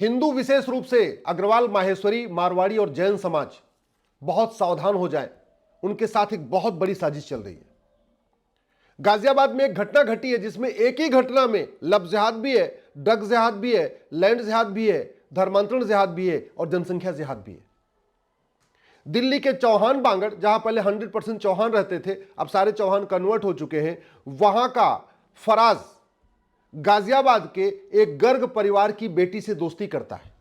हिंदू विशेष रूप से अग्रवाल, माहेश्वरी, मारवाड़ी और जैन समाज बहुत सावधान हो जाए, उनके साथ एक बहुत बड़ी साजिश चल रही है। गाजियाबाद में एक घटना घटी है जिसमें एक ही घटना में लव जिहाद भी है, ड्रग जिहाद भी है, लैंड जिहाद भी है, धर्मांतरण जिहाद भी है और जनसंख्या जिहाद भी है। दिल्ली के चौहान बांगड़, जहां पहले 100% चौहान रहते थे, अब सारे चौहान कन्वर्ट हो चुके हैं, वहां का फराज गाजियाबाद के एक गर्ग परिवार की बेटी से दोस्ती करता है।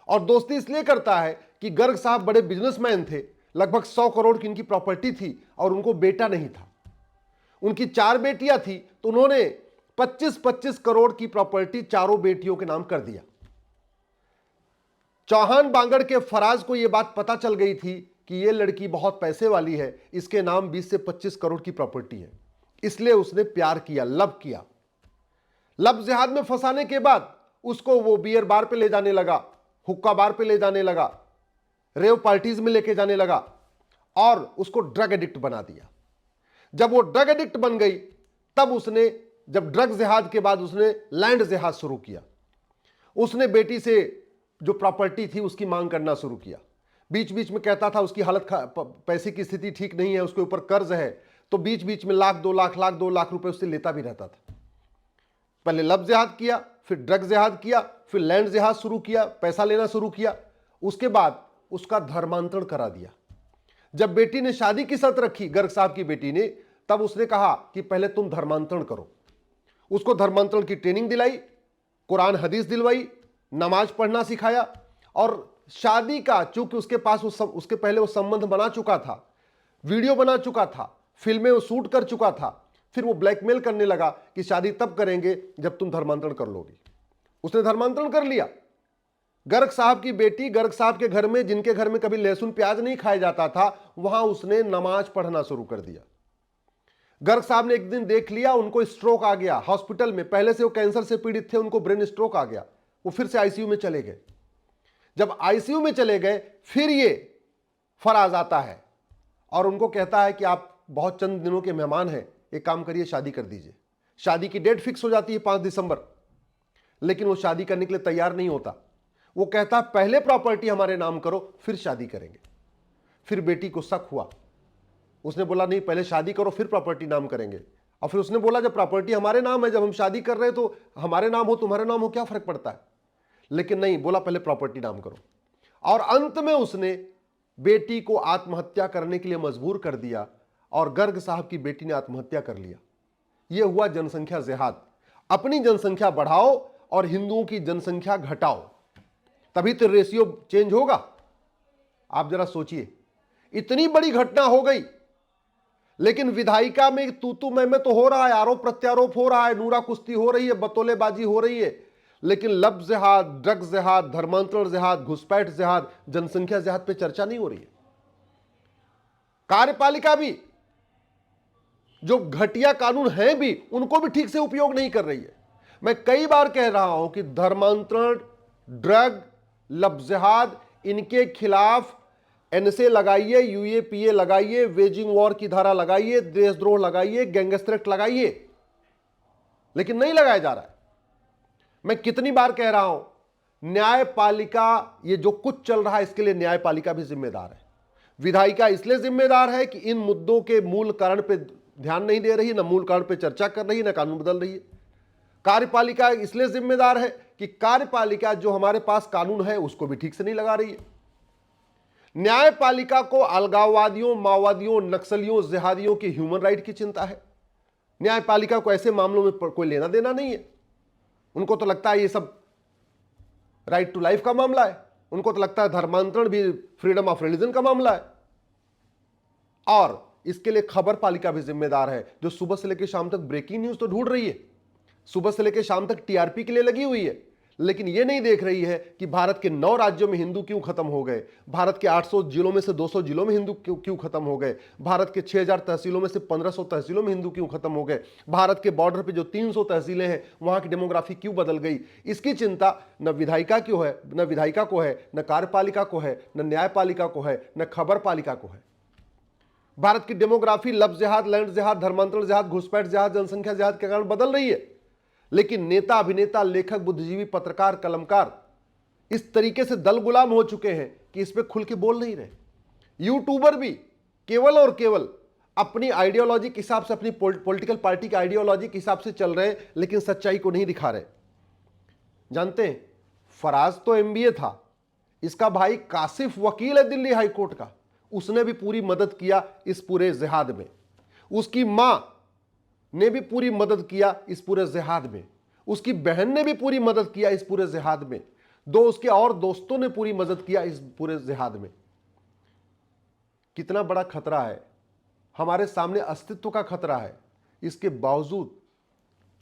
और दोस्ती इसलिए करता है कि गर्ग साहब बड़े बिजनेसमैन थे, लगभग 100 करोड़ की इनकी प्रॉपर्टी थी और उनको बेटा नहीं था। उनकी 4 बेटियां थी, तो उन्होंने 25-25 करोड़ की प्रॉपर्टी चारों बेटियों के नाम कर दिया। चौहान बांगड़ के फराज को यह बात पता चल गई थी कि यह लड़की बहुत पैसे वाली है, इसके नाम 20 से 25 करोड़ की प्रॉपर्टी है, इसलिए उसने प्यार किया, लव किया। लव जिहाद में फंसाने के बाद उसको वो बियर बार पे ले जाने लगा, हुक्का बार पे ले जाने लगा, रेव पार्टीज में लेके जाने लगा और उसको ड्रग एडिक्ट बना दिया। जब वो ड्रग एडिक्ट बन गई, तब उसने, जब ड्रग जिहाद के बाद उसने लैंड जिहाद शुरू किया। उसने बेटी से जो प्रॉपर्टी थी उसकी मांग करना शुरू किया। बीच बीच में कहता था उसकी हालत, पैसे की स्थिति ठीक नहीं है, उसके ऊपर कर्ज है, तो बीच बीच में लाख 2 लाख रुपए उससे लेता भी रहता था। पहले लव जिहाद किया, फिर ड्रग जिहाद किया, फिर लैंड जिहाद शुरू किया, पैसा लेना शुरू किया। उसके बाद उसका धर्मांतरण करा दिया। जब बेटी ने शादी की शर्त रखी, गर्ग साहब की बेटी ने, तब उसने कहा कि पहले तुम धर्मांतरण करो। उसको धर्मांतरण की ट्रेनिंग दिलाई, कुरान हदीस दिलवाई, नमाज पढ़ना सिखाया और शादी का, चूंकि उसके पास उसके पहले वो संबंध बना चुका था, वीडियो बना चुका था, फिल्में वो शूट कर चुका था, फिर वो ब्लैकमेल करने लगा कि शादी तब करेंगे जब तुम धर्मांतरण कर लोगी। उसने धर्मांतरण कर लिया। गर्ग साहब की बेटी, गर्ग साहब के घर में, जिनके घर में कभी लहसुन प्याज नहीं खाया जाता था, वहां उसने नमाज पढ़ना शुरू कर दिया। गर्ग साहब ने एक दिन देख लिया, उनको स्ट्रोक आ गया हॉस्पिटल में। पहले से वो कैंसर से पीड़ित थे, उनको ब्रेन स्ट्रोक आ गया, वो फिर से आईसीयू में चले गए। जब आईसीयू में चले गए, फिर ये फराज आता है और उनको कहता है कि आप बहुत चंद दिनों के मेहमान हैं, एक काम करिए, शादी कर दीजिए। शादी की डेट फिक्स हो जाती है 5 दिसंबर, लेकिन वो शादी करने के लिए तैयार नहीं होता। वो कहता पहले प्रॉपर्टी हमारे नाम करो, फिर शादी करेंगे। फिर बेटी को शक हुआ, उसने बोला नहीं, पहले शादी करो फिर प्रॉपर्टी नाम करेंगे। और फिर उसने बोला जब प्रॉपर्टी हमारे नाम है, जब हम शादी कर रहे हैं तो हमारे नाम हो तुम्हारे नाम हो, क्या फर्क पड़ता है। लेकिन नहीं, बोला पहले प्रॉपर्टी नाम करो। और अंत में उसने बेटी को आत्महत्या करने के लिए मजबूर कर दिया और गर्ग साहब की बेटी ने आत्महत्या कर लिया। यह हुआ जनसंख्या जिहाद। अपनी जनसंख्या बढ़ाओ और हिंदुओं की जनसंख्या घटाओ, तभी तो रेशियो चेंज होगा। आप जरा सोचिए, इतनी बड़ी घटना हो गई, लेकिन विधायिका में तू मैं तो हो रहा है, आरोप प्रत्यारोप हो रहा है, नूरा कुश्ती हो रही है, बतौलेबाजी हो रही है, लेकिन लव जिहाद, ड्रग जिहाद, धर्मांतरण जिहाद, घुसपैठ जिहाद, जनसंख्या जिहाद पे चर्चा नहीं हो रही है। कार्यपालिका भी, जो घटिया कानून है भी, उनको भी ठीक से उपयोग नहीं कर रही है। मैं कई बार कह रहा हूं कि धर्मांतरण, ड्रग, लव जिहाद, इनके खिलाफ एनएसए लगाइए, यूएपीए लगाइए, वेजिंग वॉर की धारा लगाइए, देशद्रोह लगाइए, गैंगस्टर एक्ट लगाइए, लेकिन नहीं लगाया जा रहा है। मैं कितनी बार कह रहा हूं, न्यायपालिका, ये जो कुछ चल रहा है इसके लिए न्यायपालिका भी जिम्मेदार है। विधायिका इसलिए जिम्मेदार है कि इन मुद्दों के मूल कारण पे ध्यान नहीं दे रही, ना मूल कारण पे चर्चा कर रही है, ना कानून बदल रही है। कार्यपालिका इसलिए जिम्मेदार है कि कार्यपालिका जो हमारे पास कानून है उसको भी ठीक से नहीं लगा रही है। न्यायपालिका को अलगाववादियों, माओवादियों, नक्सलियों, जिहादियों की ह्यूमन राइट की चिंता है। न्यायपालिका को ऐसे मामलों में कोई लेना देना नहीं है। उनको तो लगता है ये सब राइट टू लाइफ का मामला है, उनको तो लगता है धर्मांतरण भी फ्रीडम ऑफ रिलीजन का मामला है। और इसके लिए खबर पालिका भी जिम्मेदार है, जो सुबह से लेकर शाम तक ब्रेकिंग न्यूज तो ढूंढ रही है, सुबह से लेकर शाम तक टीआरपी के लिए लगी हुई है, लेकिन यह नहीं देख रही है कि भारत के 9 राज्यों में हिंदू क्यों खत्म हो गए, भारत के 800 जिलों में से 200 जिलों में हिंदू क्यों खत्म हो गए, भारत के 6000 तहसीलों में से 1500 तहसीलों में हिंदू क्यों खत्म हो गए, भारत के बॉर्डर पे जो 300 तहसीलें हैं वहां की डेमोग्राफी क्यों बदल गई। इसकी चिंता न विधायिका क्यों है, न विधायिका को है, न कार्यपालिका को है, न न्यायपालिका को है, न खबर पालिका को है। भारत की डेमोग्राफी लव जिहाद, लैंड जिहाद, धर्मांतरण जिहाद, घुसपैठ जिहाद, जनसंख्या जिहाद के कारण बदल रही है, लेकिन नेता, अभिनेता, लेखक, बुद्धिजीवी, पत्रकार, कलमकार इस तरीके से दल गुलाम हो चुके हैं कि इस पे खुल के बोल नहीं रहे। यूट्यूबर भी केवल और केवल अपनी आइडियोलॉजी के हिसाब से, अपनी पॉलिटिकल पार्टी की आइडियोलॉजी के हिसाब से चल रहे हैं, लेकिन सच्चाई को नहीं दिखा रहे। जानते हैं, फराज तो एमबीए था, इसका भाई कासिफ वकील है दिल्ली हाई कोर्ट का, उसने भी पूरी मदद किया इस पूरे जिहाद में। उसकी मां ने भी पूरी मदद किया इस पूरे जिहाद में। उसकी बहन ने भी पूरी मदद किया इस पूरे जिहाद में। दो उसके और दोस्तों ने पूरी मदद किया इस पूरे जिहाद में। कितना बड़ा खतरा है, हमारे सामने अस्तित्व का खतरा है। इसके बावजूद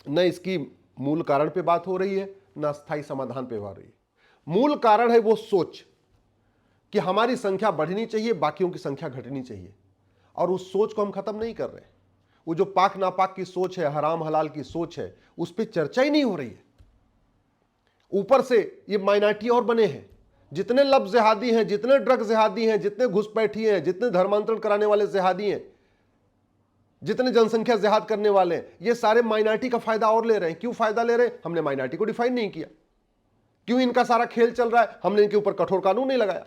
न इसकी मूल कारण पे बात हो रही है, न अस्थायी समाधान पे हो रही है। मूल कारण है वो सोच कि हमारी संख्या बढ़नी चाहिए, बाकियों की संख्या घटनी चाहिए, और उस सोच को हम खत्म नहीं कर रहे। वो जो पाक नापाक की सोच है, हराम हलाल की सोच है, उस पर चर्चा ही नहीं हो रही है। ऊपर से ये माइनॉरिटी और बने हैं, जितने लब जिहादी हैं, जितने ड्रग जिहादी हैं, जितने घुसपैठी हैं, जितने धर्मांतरण कराने वाले जिहादी हैं, जितने जनसंख्या जिहाद करने वाले हैं, ये सारे माइनॉरिटी का फायदा और ले रहे हैं। क्यों फायदा ले रहे हैं? हमने माइनॉरिटी को डिफाइन नहीं किया। क्यों इनका सारा खेल चल रहा है? हमने इनके ऊपर कठोर कानून नहीं लगाया।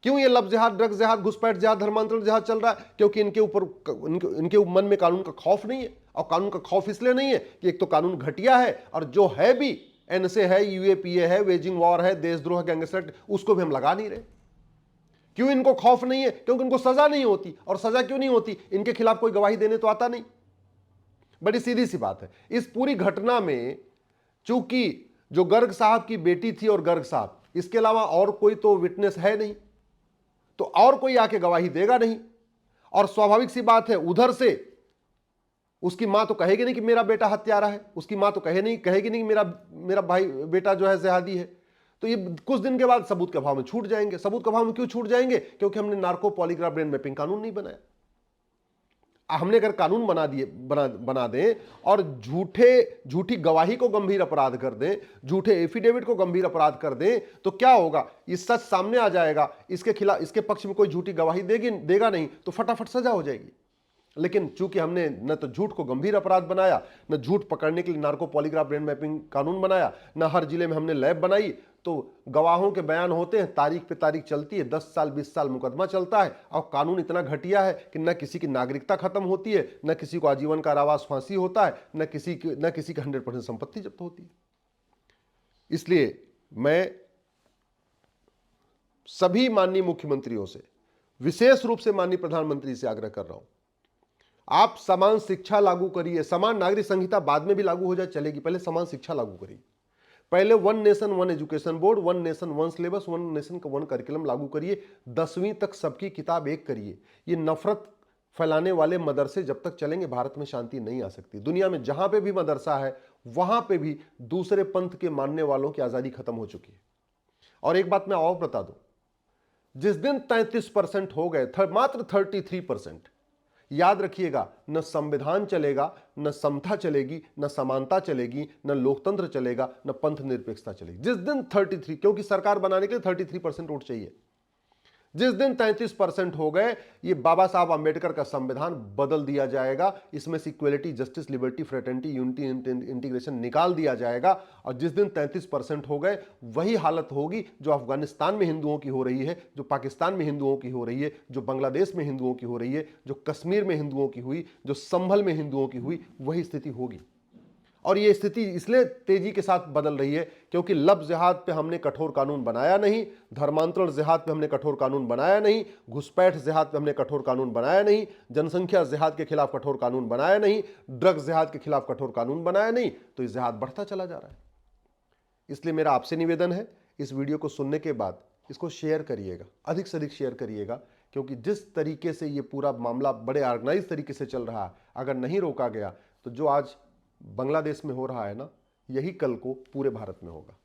क्यों ये लब जिहाद, ड्रग जिहाद, घुसपैठ जिहाद, धर्मांतरण जिहाद चल रहा है? क्योंकि इनके ऊपर इनके मन में कानून का खौफ नहीं है। और कानून का खौफ इसलिए नहीं है कि एक तो कानून घटिया है, और जो है भी एनएसए है, यूएपीए है, वेजिंग वॉर है, देशद्रोह गैंगस्टर, उसको भी हम लगा नहीं रहे। क्यों इनको खौफ नहीं है? क्योंकि इनको सजा नहीं होती। और सजा क्यों नहीं होती? इनके खिलाफ कोई गवाही देने तो आता नहीं। बड़ी सीधी सी बात है। इस पूरी घटना में चूंकि जो गर्ग साहब की बेटी थी और गर्ग साहब, इसके अलावा और कोई तो विटनेस है नहीं, तो और कोई आके गवाही देगा नहीं। और स्वाभाविक सी बात है, उधर से उसकी मां तो कहेगी नहीं कि मेरा बेटा हत्यारा है, उसकी मां तो कहेगी नहीं मेरा भाई बेटा जो है जिहादी है। तो ये कुछ दिन के बाद सबूत के अभाव में छूट जाएंगे। सबूत के अभाव में क्यों छूट जाएंगे? क्योंकि हमने नार्को पॉलीग्राफ ब्रेन मैपिंग कानून नहीं बनाया। हमने अगर कानून बना दें और झूठी गवाही को गंभीर अपराध कर दें, झूठे एफिडेविट को गंभीर अपराध कर दें, तो क्या होगा? ये सच सामने आ जाएगा, इसके खिलाफ, इसके पक्ष में कोई झूठी गवाही देगा नहीं, तो फटाफट सजा हो जाएगी। लेकिन चूंकि हमने न तो झूठ को गंभीर अपराध बनाया, न झूठ पकड़ने के लिए नार्को पॉलीग्राफ ब्रेन मैपिंग कानून बनाया, न हर जिले में हमने लैब बनाई, तो गवाहों के बयान होते हैं, तारीख पे तारीख चलती है, 10 साल 20 साल मुकदमा चलता है। और कानून इतना घटिया है कि न किसी की नागरिकता खत्म होती है, न किसी को आजीवन कारावास फांसी होता है, न किसी की 100% संपत्ति जब्त होती है। इसलिए मैं सभी माननीय मुख्यमंत्रियों से, विशेष रूप से माननीय प्रधानमंत्री से आग्रह कर रहा हूं, आप समान शिक्षा लागू करिए। समान नागरिक संहिता बाद में भी लागू हो जाए चलेगी, पहले समान शिक्षा लागू करिए। पहले 1 nation 1 education board, 1 nation 1 syllabus, 1 nation 1 curriculum लागू करिए। 10वीं तक सबकी किताब एक करिए। ये नफरत फैलाने वाले मदरसे जब तक चलेंगे, भारत में शांति नहीं आ सकती। दुनिया में जहां पे भी मदरसा है, वहां पे भी दूसरे पंथ के मानने वालों की आजादी खत्म हो चुकी है। और एक बात मैं और बता दूं, जिस दिन 33% हो गए, मात्र 33%, याद रखिएगा, न संविधान चलेगा, न समता चलेगी, न समानता चलेगी, न लोकतंत्र चलेगा, न पंथ निरपेक्षता चलेगी। जिस दिन 33, क्योंकि सरकार बनाने के लिए 33% वोट चाहिए, जिस दिन 33% हो गए, ये बाबा साहब अंबेडकर का संविधान बदल दिया जाएगा। इसमें से equality, justice, liberty, fraternity, unity, integration निकाल दिया जाएगा। और जिस दिन 33% हो गए, वही हालत होगी जो अफगानिस्तान में हिंदुओं की हो रही है, जो पाकिस्तान में हिंदुओं की हो रही है, जो बांग्लादेश में हिंदुओं की हो रही है, जो कश्मीर में हिंदुओं की हुई, जो संभल में हिंदुओं की हुई, वही स्थिति होगी। और ये स्थिति इसलिए तेजी के साथ बदल रही है क्योंकि लब जिहाद पे हमने कठोर कानून बनाया नहीं, धर्मांतरण जिहाद पे हमने कठोर कानून बनाया नहीं, घुसपैठ जिहाद पे हमने कठोर कानून बनाया नहीं, जनसंख्या जिहाद के खिलाफ कठोर कानून बनाया नहीं, ड्रग जिहाद के खिलाफ कठोर कानून बनाया नहीं, तो ये जिहाद बढ़ता चला जा रहा है। इसलिए मेरा आपसे निवेदन है, इस वीडियो को सुनने के बाद इसको शेयर करिएगा, अधिक से अधिक शेयर करिएगा, क्योंकि जिस तरीके से ये पूरा मामला बड़े ऑर्गेनाइज तरीके से चल रहा है, अगर नहीं रोका गया तो जो आज बांग्लादेश में हो रहा है ना, यही कल को पूरे भारत में होगा।